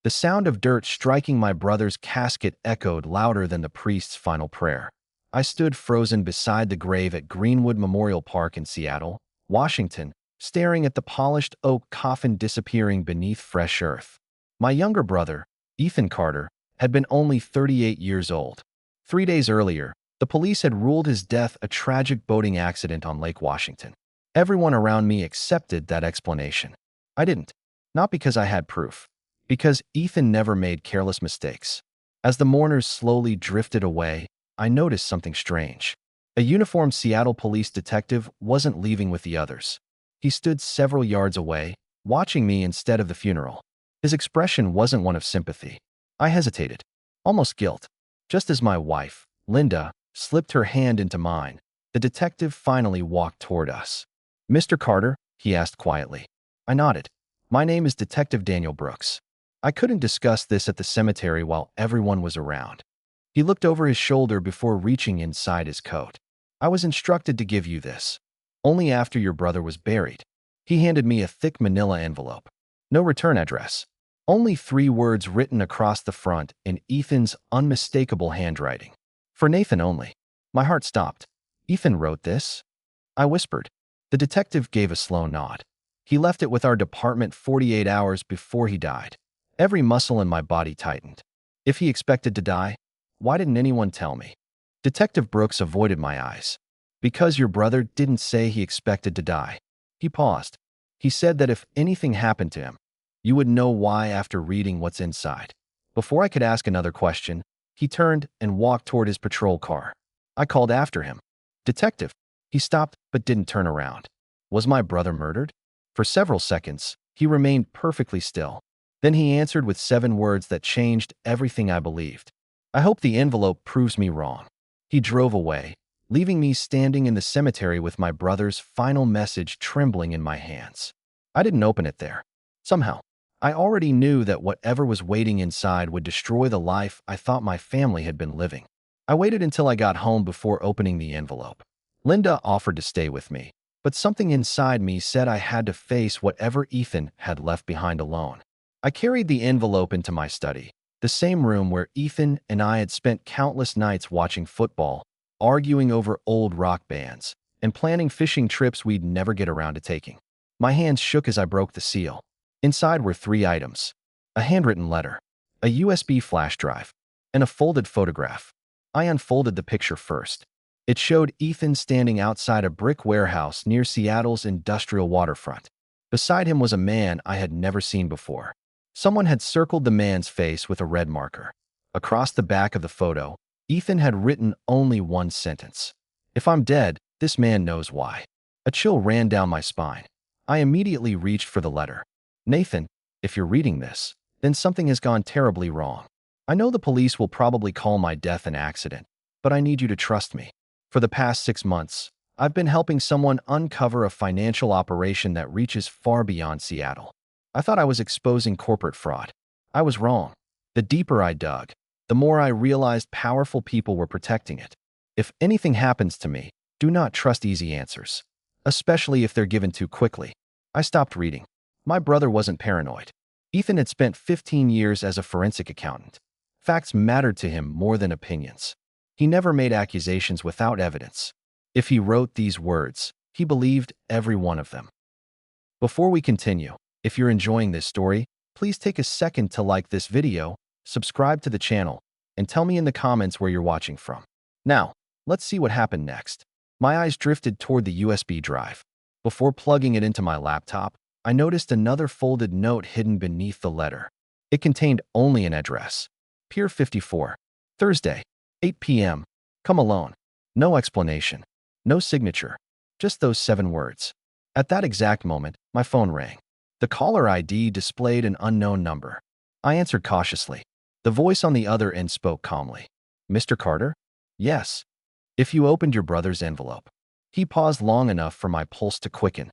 The sound of dirt striking my brother's casket echoed louder than the priest's final prayer. I stood frozen beside the grave at Greenwood Memorial Park in Seattle, Washington, staring at the polished oak coffin disappearing beneath fresh earth. My younger brother, Ethan Carter, had been only 38 years old. 3 days earlier, the police had ruled his death a tragic boating accident on Lake Washington. Everyone around me accepted that explanation. I didn't. Not because I had proof. Because Ethan never made careless mistakes. As the mourners slowly drifted away, I noticed something strange. A uniformed Seattle police detective wasn't leaving with the others. He stood several yards away, watching me instead of the funeral. His expression wasn't one of sympathy. I hesitated, almost guilt. Just as my wife, Linda, slipped her hand into mine, the detective finally walked toward us. "Mr. Carter?" he asked quietly. I nodded. "My name is Detective Daniel Brooks." I couldn't discuss this at the cemetery while everyone was around. He looked over his shoulder before reaching inside his coat. "I was instructed to give you this. Only after your brother was buried." He handed me a thick manila envelope. No return address. Only 3 words written across the front in Ethan's unmistakable handwriting. "For Nathan only." My heart stopped. "Ethan wrote this?" I whispered. The detective gave a slow nod. "He left it with our department 48 hours before he died." Every muscle in my body tightened. If he expected to die, why didn't anyone tell me? Detective Brooks avoided my eyes. "Because your brother didn't say he expected to die." He paused. "He said that if anything happened to him, you would know why after reading what's inside." Before I could ask another question, he turned and walked toward his patrol car. I called after him. "Detective." He stopped but didn't turn around. Was my brother murdered? For several seconds, he remained perfectly still. Then he answered with 7 words that changed everything I believed. "I hope the envelope proves me wrong." He drove away, leaving me standing in the cemetery with my brother's final message trembling in my hands. I didn't open it there. Somehow, I already knew that whatever was waiting inside would destroy the life I thought my family had been living. I waited until I got home before opening the envelope. Linda offered to stay with me, but something inside me said I had to face whatever Ethan had left behind alone. I carried the envelope into my study, the same room where Ethan and I had spent countless nights watching football, arguing over old rock bands, and planning fishing trips we'd never get around to taking. My hands shook as I broke the seal. Inside were 3 items: a handwritten letter, a USB flash drive, and a folded photograph. I unfolded the picture first. It showed Ethan standing outside a brick warehouse near Seattle's industrial waterfront. Beside him was a man I had never seen before. Someone had circled the man's face with a red marker. Across the back of the photo, Ethan had written only one sentence: "If I'm dead, this man knows why." A chill ran down my spine. I immediately reached for the letter. "Nathan, if you're reading this, then something has gone terribly wrong. I know the police will probably call my death an accident, but I need you to trust me. For the past 6 months, I've been helping someone uncover a financial operation that reaches far beyond Seattle. I thought I was exposing corporate fraud. I was wrong. The deeper I dug, the more I realized powerful people were protecting it. If anything happens to me, do not trust easy answers, especially if they're given too quickly." I stopped reading. My brother wasn't paranoid. Ethan had spent 15 years as a forensic accountant. Facts mattered to him more than opinions. He never made accusations without evidence. If he wrote these words, he believed every one of them. Before we continue, if you're enjoying this story, please take a second to like this video, subscribe to the channel, and tell me in the comments where you're watching from. Now, let's see what happened next. My eyes drifted toward the USB drive. Before plugging it into my laptop, I noticed another folded note hidden beneath the letter. It contained only an address: Pier 54, Thursday, 8 p.m. Come alone. No explanation. No signature. Just those 7 words. At that exact moment, my phone rang. The caller ID displayed an unknown number. I answered cautiously. The voice on the other end spoke calmly. "Mr. Carter?" "Yes." "If you opened your brother's envelope." He paused long enough for my pulse to quicken.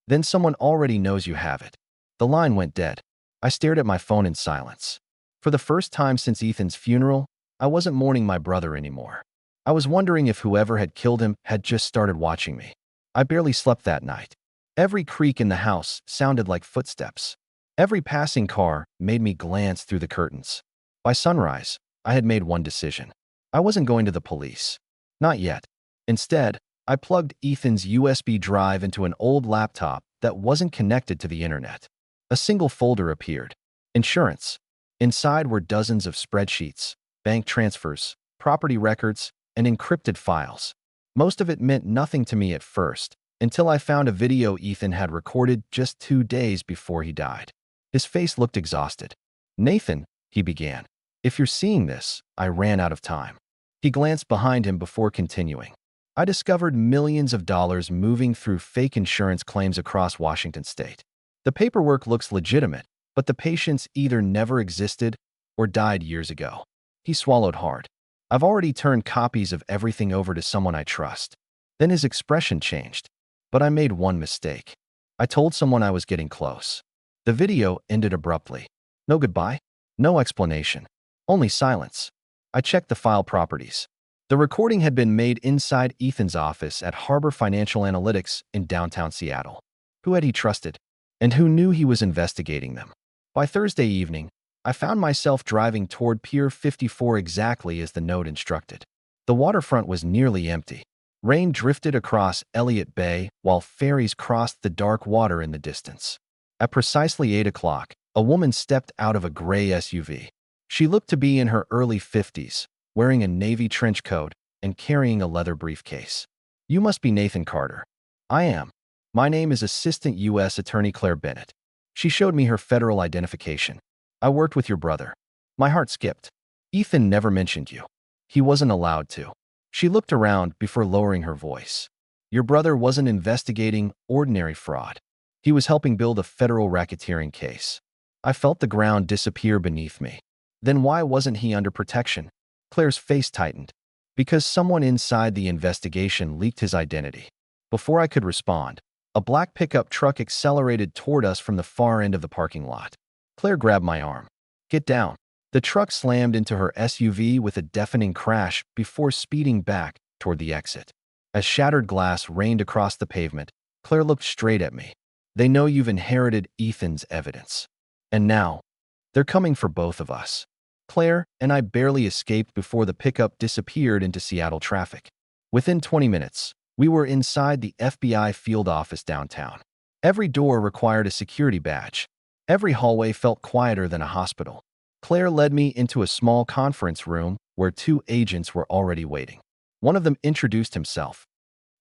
"Then someone already knows you have it." The line went dead. I stared at my phone in silence. For the first time since Ethan's funeral, I wasn't mourning my brother anymore. I was wondering if whoever had killed him had just started watching me. I barely slept that night. Every creak in the house sounded like footsteps. Every passing car made me glance through the curtains. By sunrise, I had made one decision. I wasn't going to the police. Not yet. Instead, I plugged Ethan's USB drive into an old laptop that wasn't connected to the internet. A single folder appeared. Insurance. Inside were dozens of spreadsheets, bank transfers, property records, and encrypted files. Most of it meant nothing to me at first, until I found a video Ethan had recorded just 2 days before he died. His face looked exhausted. "Nathan," he began. "If you're seeing this," I ran out of time. He glanced behind him before continuing. "I discovered millions of dollars moving through fake insurance claims across Washington state. The paperwork looks legitimate, but the patients either never existed or died years ago." He swallowed hard. "I've already turned copies of everything over to someone I trust." Then his expression changed. "But I made one mistake. I told someone I was getting close." The video ended abruptly. No goodbye, no explanation, only silence. I checked the file properties. The recording had been made inside Ethan's office at Harbor Financial Analytics in downtown Seattle. Who had he trusted? And who knew he was investigating them? By Thursday evening, I found myself driving toward Pier 54 exactly as the note instructed. The waterfront was nearly empty. Rain drifted across Elliott Bay while ferries crossed the dark water in the distance. At precisely 8 o'clock, a woman stepped out of a gray SUV. She looked to be in her early 50s, wearing a navy trench coat and carrying a leather briefcase. "You must be Nathan Carter." "I am. My name is Assistant U.S. Attorney Claire Bennett." She showed me her federal identification. "I worked with your brother." My heart skipped. "Ethan never mentioned you." "He wasn't allowed to." She looked around before lowering her voice. "Your brother wasn't investigating ordinary fraud. He was helping build a federal racketeering case." I felt the ground disappear beneath me. Then why wasn't he under protection? Claire's face tightened. "Because someone inside the investigation leaked his identity." Before I could respond, a black pickup truck accelerated toward us from the far end of the parking lot. Claire grabbed my arm. "Get down." The truck slammed into her SUV with a deafening crash before speeding back toward the exit. As shattered glass rained across the pavement, Claire looked straight at me. "They know you've inherited Ethan's evidence. And now, they're coming for both of us." Claire and I barely escaped before the pickup disappeared into Seattle traffic. Within 20 minutes, we were inside the FBI field office downtown. Every door required a security badge. Every hallway felt quieter than a hospital. Claire led me into a small conference room where 2 agents were already waiting. One of them introduced himself.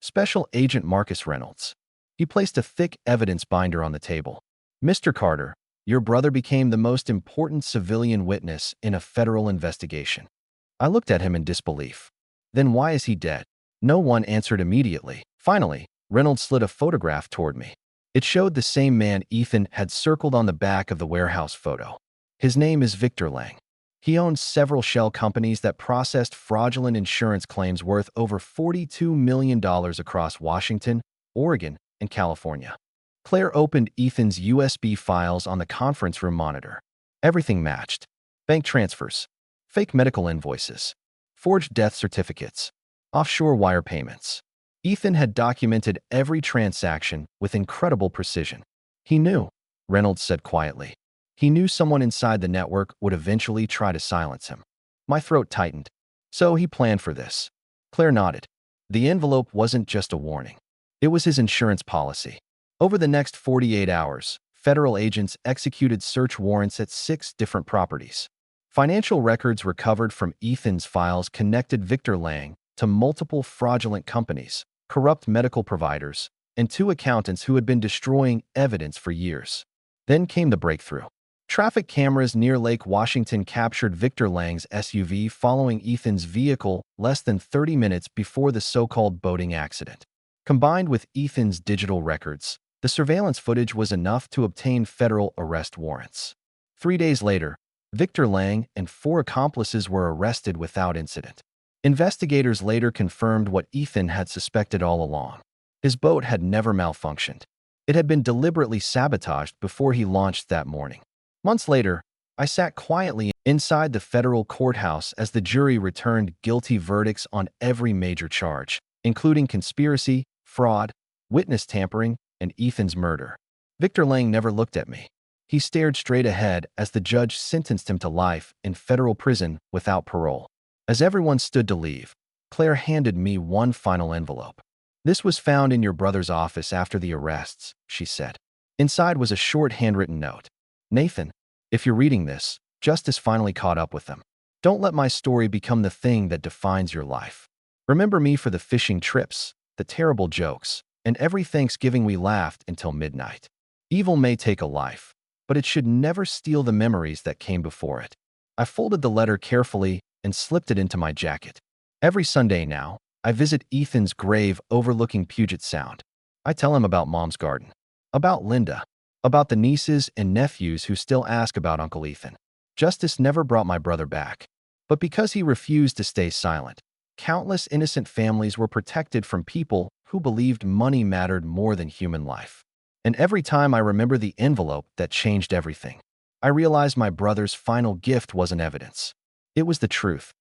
Special Agent Marcus Reynolds. He placed a thick evidence binder on the table. "Mr. Carter, your brother became the most important civilian witness in a federal investigation." I looked at him in disbelief. "Then why is he dead?" No one answered immediately. Finally, Reynolds slid a photograph toward me. It showed the same man Ethan had circled on the back of the warehouse photo. "His name is Victor Lang. He owns several shell companies that processed fraudulent insurance claims worth over $42 million across Washington, Oregon, and California." Claire opened Ethan's USB files on the conference room monitor. Everything matched. Bank transfers, fake medical invoices, forged death certificates, offshore wire payments. Ethan had documented every transaction with incredible precision. "He knew," Reynolds said quietly. "He knew someone inside the network would eventually try to silence him." My throat tightened. "So he planned for this." Claire nodded. The envelope wasn't just a warning. It was his insurance policy. Over the next 48 hours, federal agents executed search warrants at 6 different properties. Financial records recovered from Ethan's files connected Victor Lang to multiple fraudulent companies, corrupt medical providers, and 2 accountants who had been destroying evidence for years. Then came the breakthrough. Traffic cameras near Lake Washington captured Victor Lang's SUV following Ethan's vehicle less than 30 minutes before the so-called boating accident. Combined with Ethan's digital records, the surveillance footage was enough to obtain federal arrest warrants. 3 days later, Victor Lang and 4 accomplices were arrested without incident. Investigators later confirmed what Ethan had suspected all along. His boat had never malfunctioned. It had been deliberately sabotaged before he launched that morning. Months later, I sat quietly inside the federal courthouse as the jury returned guilty verdicts on every major charge, including conspiracy, fraud, witness tampering, and Ethan's murder. Victor Lang never looked at me. He stared straight ahead as the judge sentenced him to life in federal prison without parole. As everyone stood to leave, Claire handed me one final envelope. "This was found in your brother's office after the arrests," she said. Inside was a short handwritten note. "Nathan, if you're reading this, justice finally caught up with them. Don't let my story become the thing that defines your life. Remember me for the fishing trips, the terrible jokes, and every Thanksgiving we laughed until midnight. Evil may take a life, but it should never steal the memories that came before it." I folded the letter carefully and slipped it into my jacket. Every Sunday now, I visit Ethan's grave overlooking Puget Sound. I tell him about Mom's garden, about Linda, about the nieces and nephews who still ask about Uncle Ethan. Justice never brought my brother back, but because he refused to stay silent, countless innocent families were protected from people who believed money mattered more than human life. And every time I remember the envelope that changed everything, I realize my brother's final gift wasn't evidence. It was the truth.